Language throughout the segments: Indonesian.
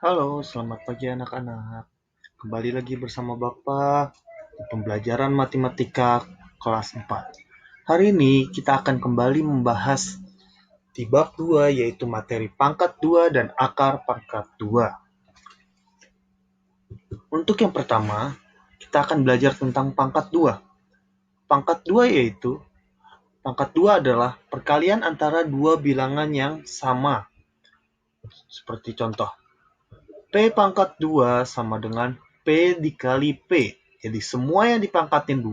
Halo, selamat pagi anak-anak. Kembali lagi bersama Bapak di pembelajaran matematika kelas 4. Hari ini kita akan kembali membahas di bab 2 yaitu materi pangkat 2 dan akar pangkat 2. Untuk yang pertama, kita akan belajar tentang pangkat 2. Pangkat 2 yaitu pangkat 2 adalah perkalian antara dua bilangan yang sama. Seperti contoh, P pangkat 2 sama dengan P dikali P. Jadi semua yang dipangkatin 2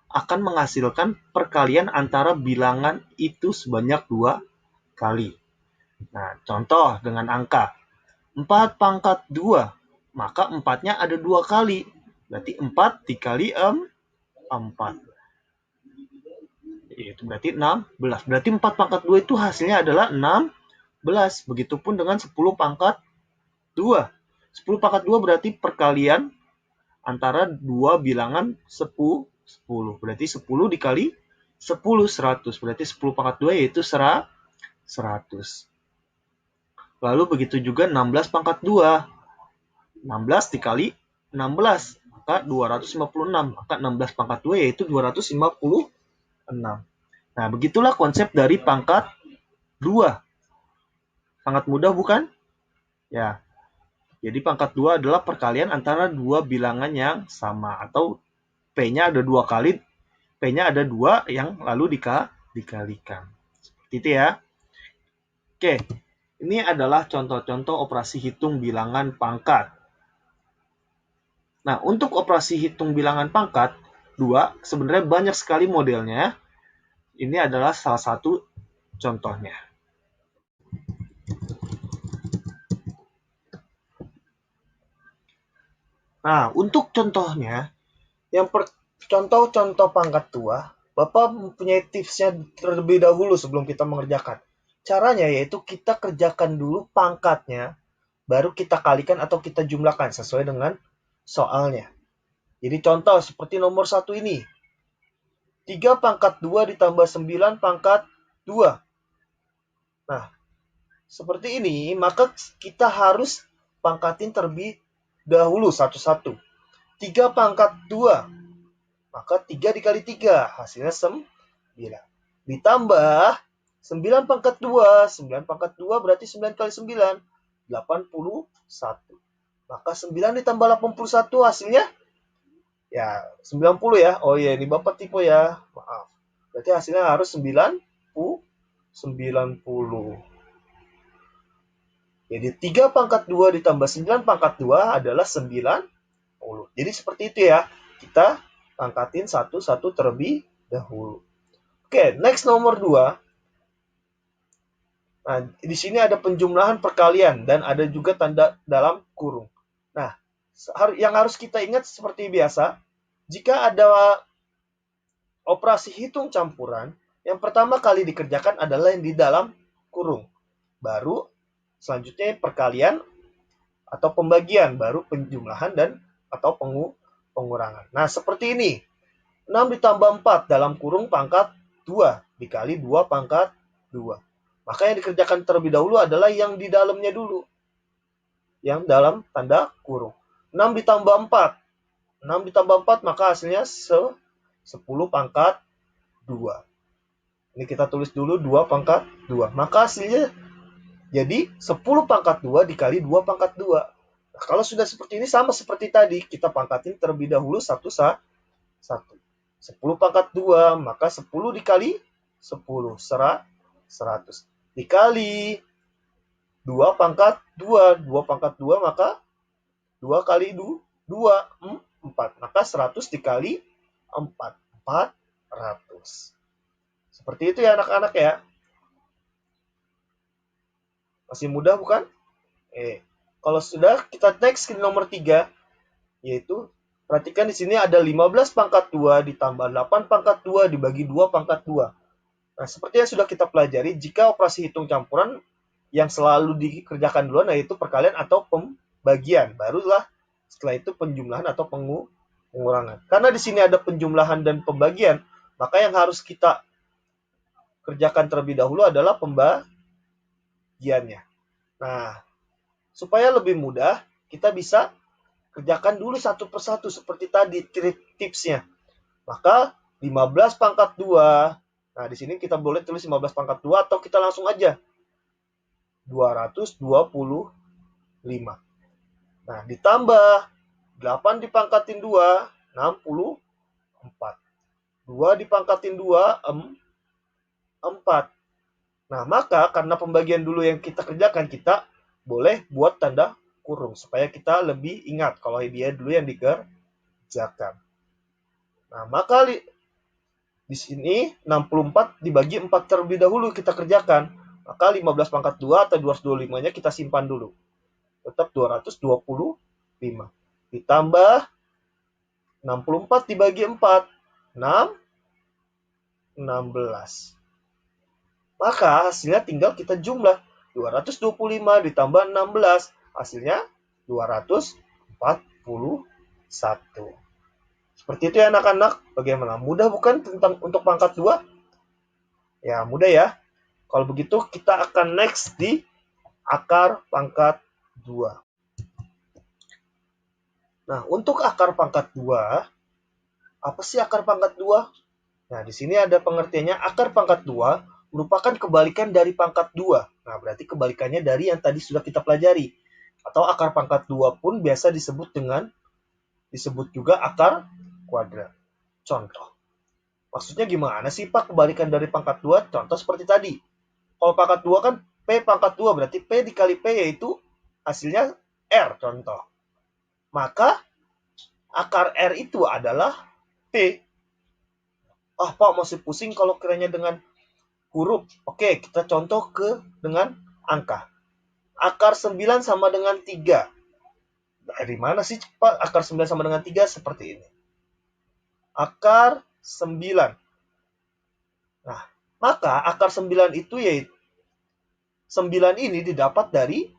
akan menghasilkan perkalian antara bilangan itu sebanyak 2 kali. Nah, contoh dengan angka 4 pangkat 2, maka 4-nya ada 2 kali. Berarti 4 dikali 4. Itu berarti 16. Berarti 4 pangkat 2 itu hasilnya adalah 16. Begitupun dengan 10 pangkat 2. 10 pangkat 2 berarti perkalian antara dua bilangan 10. Berarti 10 dikali 10, 100. Berarti 10 pangkat 2 yaitu 100. Lalu begitu juga 16 pangkat 2. 16 dikali 16, maka 256. Maka 16 pangkat 2 yaitu 256. Nah, begitulah konsep dari pangkat 2. Sangat mudah bukan? Ya. Jadi pangkat 2 adalah perkalian antara dua bilangan yang sama. Atau P-nya ada 2 kali, P-nya ada 2 yang lalu dikalikan. Seperti itu ya. Oke, ini adalah contoh-contoh operasi hitung bilangan pangkat. Nah, untuk operasi hitung bilangan pangkat 2, sebenarnya banyak sekali modelnya. Ini adalah salah satu contohnya. Nah, untuk contohnya, contoh-contoh pangkat 2, Bapak mempunyai tipsnya terlebih dahulu sebelum kita mengerjakan. Caranya yaitu kita kerjakan dulu pangkatnya, baru kita kalikan atau kita jumlahkan sesuai dengan soalnya. Jadi contoh seperti nomor 1 ini. 3 pangkat 2 ditambah 9 pangkat 2. Nah, seperti ini, maka kita harus pangkatin terlebih dahulu satu-satu. 3 pangkat 2, maka 3 dikali 3, hasilnya 9. Ditambah 9 pangkat 2, 9 pangkat 2 berarti 9 kali 9, 81. Maka 9 ditambah 81 hasilnya ya 90 ya. Oh iya, ini Bapak tipe ya. Maaf. Berarti hasilnya harus 90. Jadi 3 pangkat 2 ditambah 9 pangkat 2 adalah 90. Jadi seperti itu ya. Kita pangkatin satu-satu terlebih dahulu. Oke, next nomor 2. Nah, di sini ada penjumlahan perkalian dan ada juga tanda dalam kurung. Nah, yang harus kita ingat seperti biasa, jika ada operasi hitung campuran, yang pertama kali dikerjakan adalah yang di dalam kurung. Baru selanjutnya perkalian atau pembagian, baru penjumlahan dan atau pengurangan. Nah, seperti ini. 6 ditambah 4 dalam kurung pangkat 2 dikali 2 pangkat 2. Maka yang dikerjakan terlebih dahulu adalah yang di dalamnya dulu. Yang dalam tanda kurung. 6 ditambah 4. 6 ditambah 4 maka hasilnya 10 pangkat 2. Ini kita tulis dulu 2 pangkat 2. Maka hasilnya jadi 10 pangkat 2 dikali 2 pangkat 2. Nah, kalau sudah seperti ini sama seperti tadi. Kita pangkatin terlebih dahulu satu-satu. 10 pangkat 2 maka 10 dikali 10. 100. Dikali 2 pangkat 2. 2 pangkat 2 maka 2 kali 2, 4. Maka 100 dikali 4. 400. Seperti itu ya anak-anak ya. Masih mudah bukan? Kalau sudah, kita next ke nomor 3. Yaitu, perhatikan di sini ada 15 pangkat 2 ditambah 8 pangkat 2 dibagi 2 pangkat 2. Nah, seperti yang sudah kita pelajari, jika operasi hitung campuran yang selalu dikerjakan duluan yaitu perkalian atau pembagian. Barulah setelah itu penjumlahan atau pengurangan. Karena di sini ada penjumlahan dan pembagian, maka yang harus kita kerjakan terlebih dahulu adalah pembagiannya. Nah, Supaya lebih mudah, kita bisa kerjakan dulu satu persatu seperti tadi tipsnya. Maka 15 pangkat 2. Nah, di sini kita boleh tulis 15 pangkat 2 atau kita langsung aja 225. Nah, ditambah 8 dipangkatin 2, 64. 2 dipangkatin 2, 4. Nah, maka karena pembagian dulu yang kita kerjakan, kita boleh buat tanda kurung supaya kita lebih ingat kalau dia dulu yang dikerjakan. Nah, maka di sini 64 dibagi 4 terlebih dahulu kita kerjakan. Maka 15 pangkat 2 atau 225-nya kita simpan dulu. Tetap 225. Ditambah 64 dibagi 4, 16. Maka hasilnya tinggal kita jumlah. 225 ditambah 16. Hasilnya 241. Seperti itu ya anak-anak. Bagaimana? Mudah bukan untuk pangkat 2? Ya, mudah ya. Kalau begitu kita akan next di akar pangkat 2. Nah, untuk akar pangkat 2, apa sih akar pangkat 2? Nah, di sini ada pengertiannya. Akar pangkat 2 merupakan kebalikan dari pangkat 2. Nah, berarti kebalikannya dari yang tadi sudah kita pelajari. Atau akar pangkat 2 pun biasa disebut juga akar kuadrat. Contoh. Maksudnya gimana sih Pak kebalikan dari pangkat 2? Contoh seperti tadi. Kalau pangkat 2 kan P pangkat 2, berarti P dikali P yaitu hasilnya R, contoh. Maka akar R itu adalah P. Pak masih pusing kalau kiranya dengan huruf. Oke, kita contoh dengan angka. Akar 9 sama dengan 3. Dari mana sih Pak akar 9 sama dengan 3? Seperti ini. Akar 9. Nah, maka akar 9 itu yaitu 9 ini didapat dari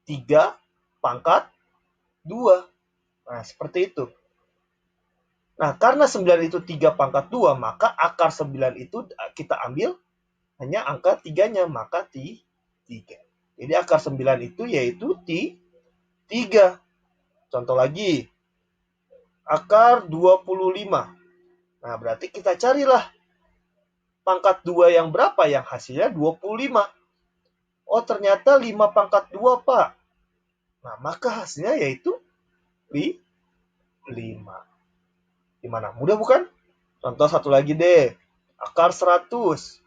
3 pangkat 2. Nah, seperti itu. Nah, karena 9 itu 3 pangkat 2, maka akar 9 itu kita ambil hanya angka 3-nya, maka 3. Jadi akar 9 itu yaitu 3. Contoh lagi, akar 25. Nah, berarti kita carilah pangkat 2 yang berapa yang hasilnya 25. Oh, ternyata 5 pangkat 2, Pak. Nah, maka hasilnya yaitu 5. Gimana? Mudah bukan? Contoh satu lagi deh. Akar 100.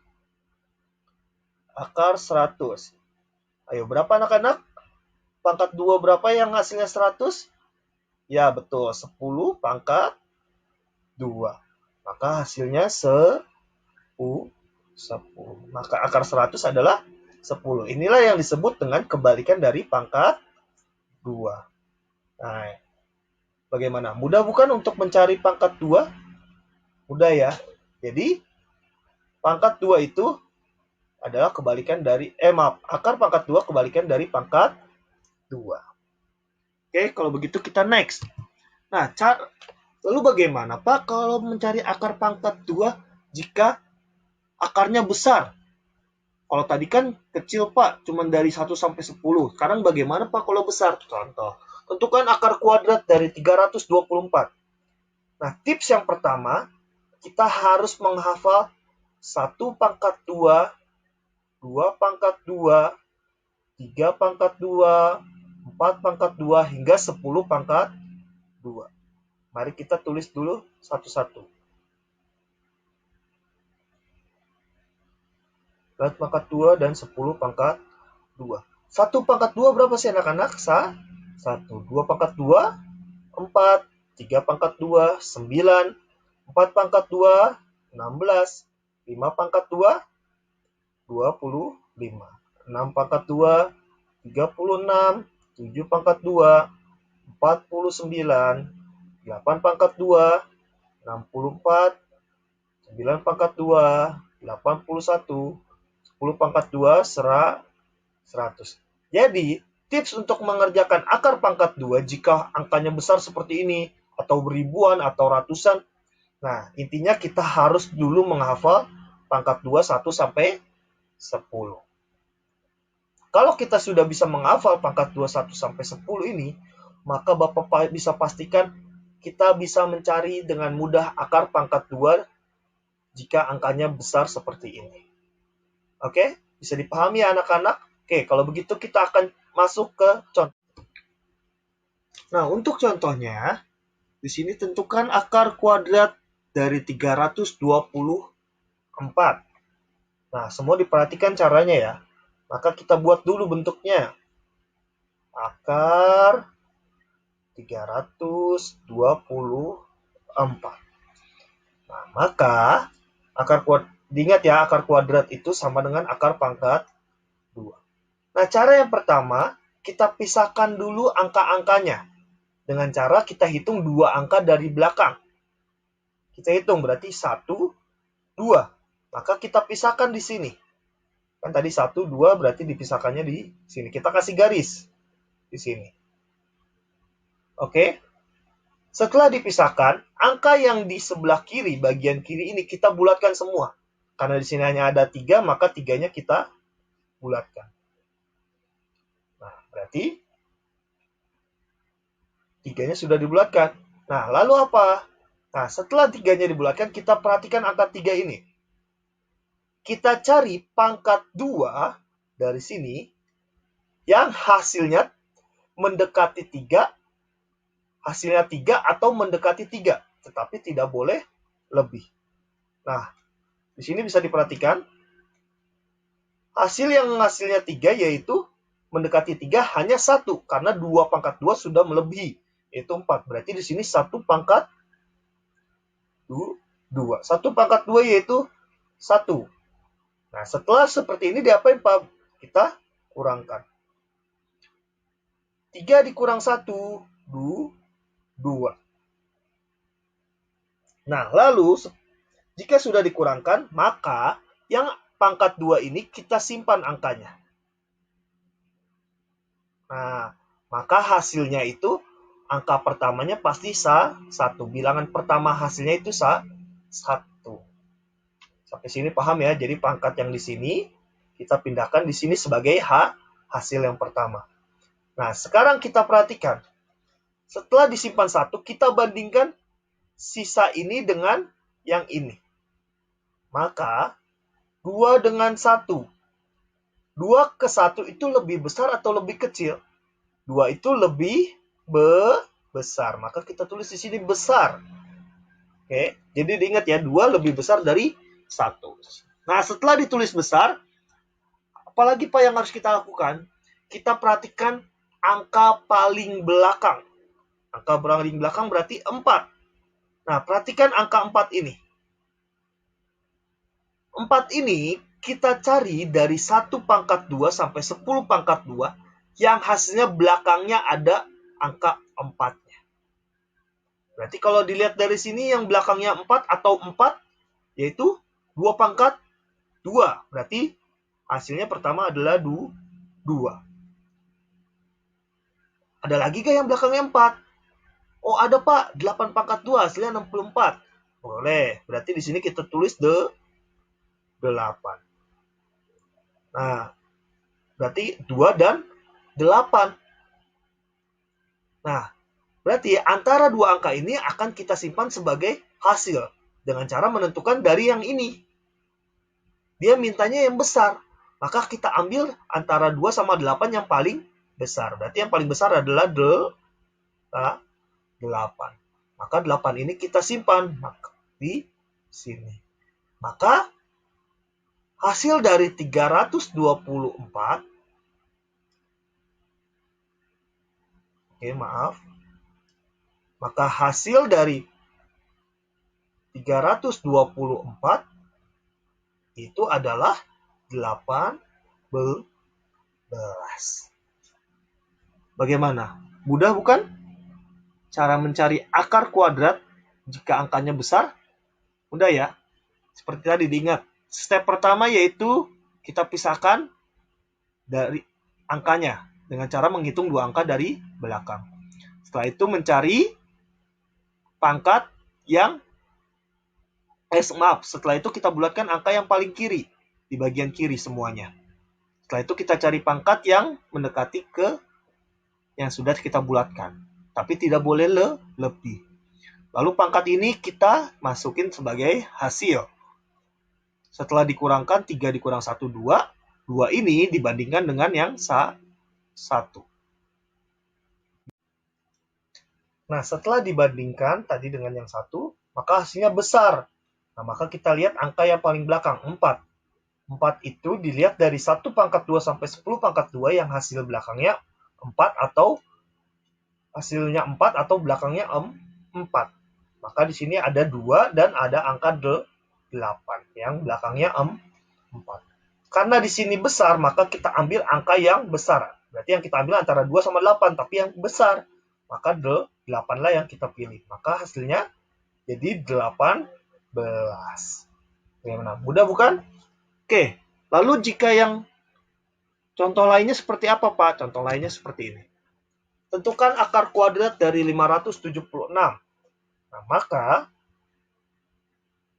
Akar 100. Ayo, berapa anak-anak? Pangkat 2 berapa yang hasilnya 100? Ya, betul. 10 pangkat 2. Maka hasilnya 10. Maka akar 100 adalah 10. Inilah yang disebut dengan kebalikan dari pangkat 2. Nah, bagaimana? Mudah bukan untuk mencari pangkat 2? Mudah ya. Jadi, pangkat 2 itu adalah kebalikan dari, akar pangkat 2 kebalikan dari pangkat 2. Oke, kalau begitu kita next. Nah, lalu bagaimana Pak kalau mencari akar pangkat 2 jika akarnya besar? Kalau tadi kan kecil Pak, cuma dari 1 sampai 10. Sekarang bagaimana Pak kalau besar? Contoh, tentukan akar kuadrat dari 324. Nah, tips yang pertama, kita harus menghafal 1 pangkat 2, 2 pangkat 2, 3 pangkat 2, 4 pangkat 2, hingga 10 pangkat 2. Mari kita tulis dulu satu-satu. 4 pangkat 2 dan 10 pangkat 2. 1 pangkat 2 berapa sih anak-anak? 1. 2 pangkat 2, 4. 3 pangkat 2, 9. 4 pangkat 2, 16. 5 pangkat 2, 25. 6 pangkat 2, 36. 7 pangkat 2, 49. 8 pangkat 2, 64. 9 pangkat 2, 81. 10 pangkat 2, 100. Jadi, tips untuk mengerjakan akar pangkat 2 jika angkanya besar seperti ini, atau ribuan, atau ratusan. Nah, intinya kita harus dulu menghafal pangkat 2 1 sampai 10. kalau kita sudah bisa menghafal pangkat 21 sampai 10 ini, maka Bapak bisa pastikan kita bisa mencari dengan mudah akar pangkat 2 jika angkanya besar seperti ini. Oke? Bisa dipahami ya anak-anak? Oke, kalau begitu kita akan masuk ke contoh. Nah, untuk contohnya, di sini tentukan akar kuadrat dari 324. Nah, semua diperhatikan caranya ya. Maka kita buat dulu bentuknya. Akar 324. Nah, maka diingat ya, akar kuadrat itu sama dengan akar pangkat 2. Nah, cara yang pertama, kita pisahkan dulu angka-angkanya. Dengan cara kita hitung 2 angka dari belakang. Kita hitung berarti 1, 2. Maka kita pisahkan di sini. Kan tadi 1, 2 berarti dipisahkannya di sini. Kita kasih garis di sini. Oke. Setelah dipisahkan, angka yang di sebelah kiri, bagian kiri ini kita bulatkan semua. Karena di sini hanya ada 3, maka 3-nya kita bulatkan. Nah, berarti 3-nya sudah dibulatkan. Nah, lalu apa? Nah, setelah 3-nya dibulatkan, kita perhatikan angka 3 ini. Kita cari pangkat 2 dari sini yang hasilnya mendekati 3, hasilnya 3 atau mendekati 3, tetapi tidak boleh lebih. Nah, di sini bisa diperhatikan hasilnya 3 yaitu mendekati 3 hanya 1 karena 2 pangkat 2 sudah melebihi, yaitu 4. Berarti di sini 1 pangkat 2. 1 pangkat 2 yaitu 1. Nah, setelah seperti ini diapain Pak? Kita kurangkan. 3 dikurang 1, 2. Nah, lalu jika sudah dikurangkan, maka yang pangkat 2 ini kita simpan angkanya. Nah, maka hasilnya itu angka pertamanya pasti 1. Bilangan pertama hasilnya itu 1. Sampai sini paham ya? Jadi pangkat yang di sini kita pindahkan di sini sebagai hasil yang pertama. Nah, sekarang kita perhatikan. Setelah disimpan 1, kita bandingkan sisa ini dengan yang ini. Maka 2 dengan 1. 2 ke 1 itu lebih besar atau lebih kecil? 2 itu lebih besar. Maka kita tulis di sini besar. Oke, jadi diingat ya, 2 lebih besar dari 1. Nah, setelah ditulis besar, apalagi Pak yang harus kita lakukan? Kita perhatikan angka paling belakang. Angka paling belakang berarti 4. Nah, perhatikan angka 4 ini. 4 ini kita cari dari 1 pangkat 2 sampai 10 pangkat 2 yang hasilnya belakangnya ada angka 4-nya. Berarti kalau dilihat dari sini yang belakangnya 4 atau 4 yaitu 2 pangkat 2. Berarti hasilnya pertama adalah 2. Ada lagi gak yang belakangnya 4? Oh ada Pak, 8 pangkat 2 hasilnya 64. Boleh, berarti di sini kita tulis 8. Nah, berarti 2 dan 8. Nah, berarti antara dua angka ini akan kita simpan sebagai hasil dengan cara menentukan dari yang ini. Dia mintanya yang besar, maka kita ambil antara 2 sama 8 yang paling besar. Berarti yang paling besar adalah 8. Maka 8 ini kita simpan di sini. Maka hasil dari 324 Maka hasil dari 324 itu adalah 18. Bagaimana? Mudah bukan? Cara mencari akar kuadrat jika angkanya besar? Mudah ya? Seperti tadi diingat. Step pertama yaitu kita pisahkan dari angkanya dengan cara menghitung 2 angka dari belakang. Setelah itu mencari pangkat yang setelah itu kita bulatkan angka yang paling kiri di bagian kiri semuanya. Setelah itu kita cari pangkat yang mendekati ke yang sudah kita bulatkan. Tapi tidak boleh lebih. Lalu pangkat ini kita masukin sebagai hasil. Setelah dikurangkan 3 dikurang 1, 2. 2 ini dibandingkan dengan yang 1. Nah, setelah dibandingkan tadi dengan yang 1, maka hasilnya besar. Nah, maka kita lihat angka yang paling belakang, 4. 4 itu dilihat dari 1 pangkat 2 sampai 10 pangkat 2 yang hasil belakangnya 4 atau hasilnya 4 atau belakangnya 4. Maka di sini ada 2 dan ada angka 8 yang belakangnya 4. Karena di sini besar, maka kita ambil angka yang besar. Berarti yang kita ambil antara 2 sama 8, tapi yang besar. Maka 8 lah yang kita pilih. Maka hasilnya jadi 18. Bagaimana? Mudah bukan? Oke, lalu jika yang contoh lainnya seperti apa, Pak? Contoh lainnya seperti ini. Tentukan akar kuadrat dari 576. Nah, maka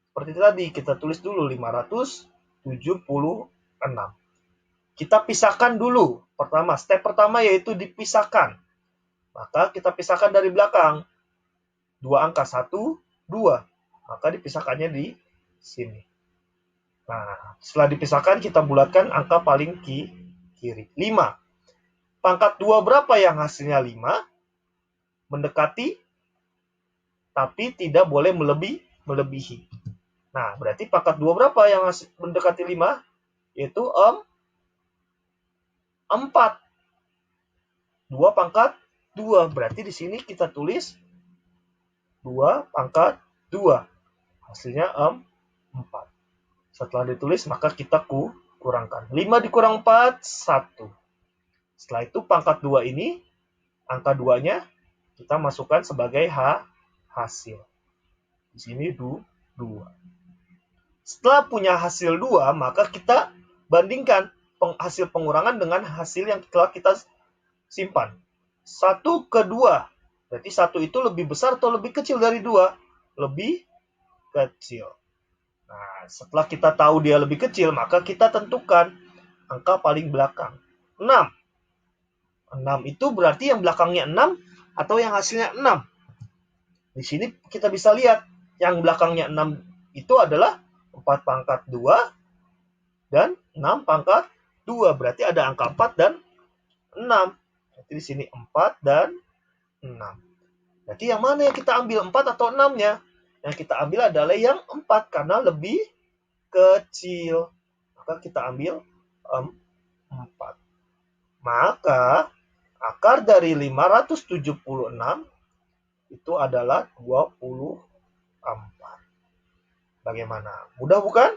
seperti tadi, kita tulis dulu 576. Kita pisahkan dulu. Pertama, step pertama yaitu dipisahkan. Maka kita pisahkan dari belakang. 2 angka, 1, 2. Maka dipisahkannya di sini. Nah, setelah dipisahkan, kita bulatkan angka paling kiri. 5. Pangkat 2 berapa yang hasilnya 5? Mendekati, tapi tidak boleh melebihi. Nah, berarti pangkat 2 berapa yang mendekati 5? Yaitu 4. 2 pangkat 2. Berarti di sini kita tulis 2 pangkat 2. Hasilnya 4. Setelah ditulis, maka kita kurangkan. 5 dikurang 4, 1. Setelah itu pangkat 2 ini, angka 2-nya kita masukkan sebagai hasil. Di sini 2. Setelah punya hasil 2, maka kita bandingkan hasil pengurangan dengan hasil yang telah kita simpan. 1 ke 2. Berarti 1 itu lebih besar atau lebih kecil dari 2? Lebih kecil. Nah, setelah kita tahu dia lebih kecil, maka kita tentukan angka paling belakang. 6. 6 itu berarti yang belakangnya 6 atau yang hasilnya 6. Di sini kita bisa lihat yang belakangnya 6 itu adalah 4 pangkat 2 dan 6 pangkat 2. Berarti ada angka 4 dan 6. Berarti di sini 4 dan 6. Berarti yang mana yang kita ambil, 4 atau 6-nya? Yang kita ambil adalah yang 4 karena lebih kecil. Maka kita ambil 4. Maka akar dari 576 itu adalah 24. Bagaimana? Mudah bukan?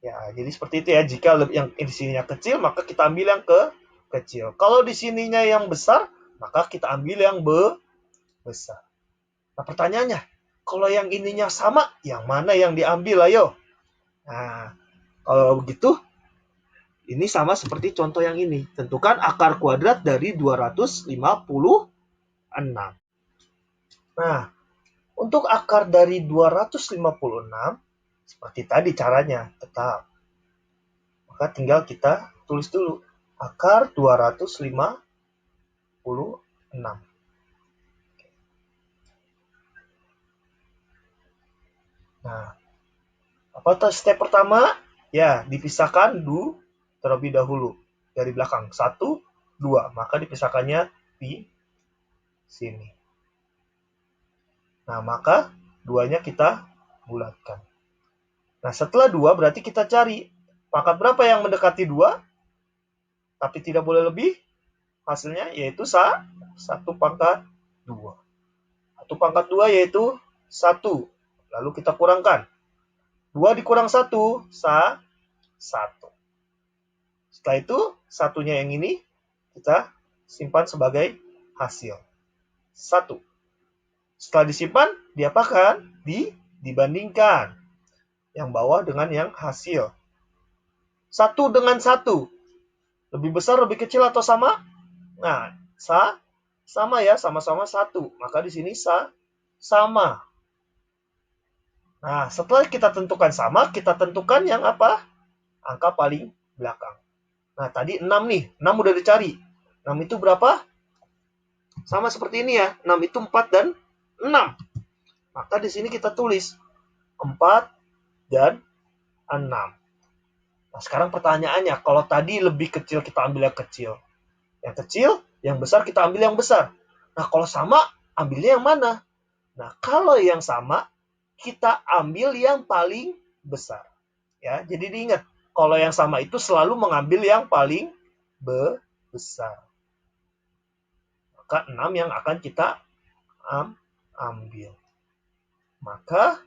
Ya, jadi seperti itu ya. Jika yang di sininya kecil, maka kita ambil yang kecil. Kalau di sininya yang besar, maka kita ambil yang besar. Nah, pertanyaannya, kalau yang ininya sama, yang mana yang diambil? Ayo. Nah, kalau begitu, ini sama seperti contoh yang ini. Tentukan akar kuadrat dari 256. Nah, untuk akar dari 256, seperti tadi caranya, tetap. Maka tinggal kita tulis dulu. Akar 256. Nah, apa step pertama? Ya, dipisahkan terlebih dahulu dari belakang. 1, 2. Maka dipisahkannya di sini. Nah, maka 2-nya kita bulatkan. Nah, setelah 2 berarti kita cari pangkat berapa yang mendekati 2, tapi tidak boleh lebih. Hasilnya yaitu 1 pangkat 2. 1 pangkat 2 yaitu 1. Lalu kita kurangkan. 2 dikurang 1, 1. Setelah itu, satunya yang ini kita simpan sebagai hasil. 1. Setelah disimpan, diapakan? Dibandingkan. Yang bawah dengan yang hasil. 1 dengan 1. Lebih besar, lebih kecil, atau sama? Nah, sama ya, sama-sama 1. Maka di sini sama. Nah, setelah kita tentukan sama, kita tentukan yang apa? angka paling belakang. Nah, tadi 6 nih. 6 udah dicari. 6 itu berapa? Sama seperti ini ya. 6 itu 4 dan 6. Maka di sini kita tulis 4 dan 6. Nah, sekarang pertanyaannya, kalau tadi lebih kecil kita ambil yang kecil. Yang kecil, yang besar kita ambil yang besar. Nah, kalau sama, ambilnya yang mana? Nah, kalau yang sama, kita ambil yang paling besar. Ya, jadi diingat, kalau yang sama itu selalu mengambil yang paling besar. Maka 6 yang akan kita ambil. Maka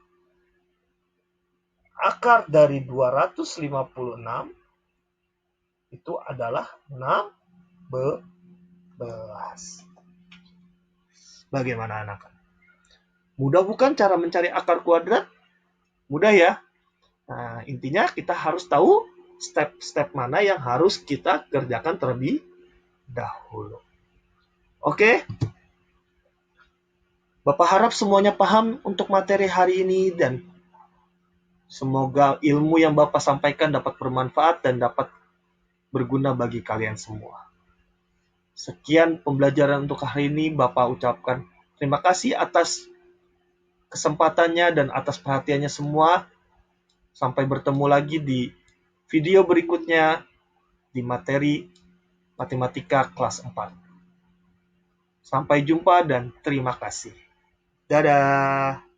akar dari 256 itu adalah 16. Bagaimana anak? Mudah bukan cara mencari akar kuadrat? Mudah ya? Nah, intinya kita harus tahu step-step mana yang harus kita kerjakan terlebih dahulu. Oke? Bapak harap semuanya paham untuk materi hari ini dan semoga ilmu yang Bapak sampaikan dapat bermanfaat dan dapat berguna bagi kalian semua. Sekian pembelajaran untuk hari ini. Bapak ucapkan terima kasih atas kesempatannya dan atas perhatiannya semua. Sampai bertemu lagi di video berikutnya di materi Matematika kelas 4. Sampai jumpa dan terima kasih. Dadah.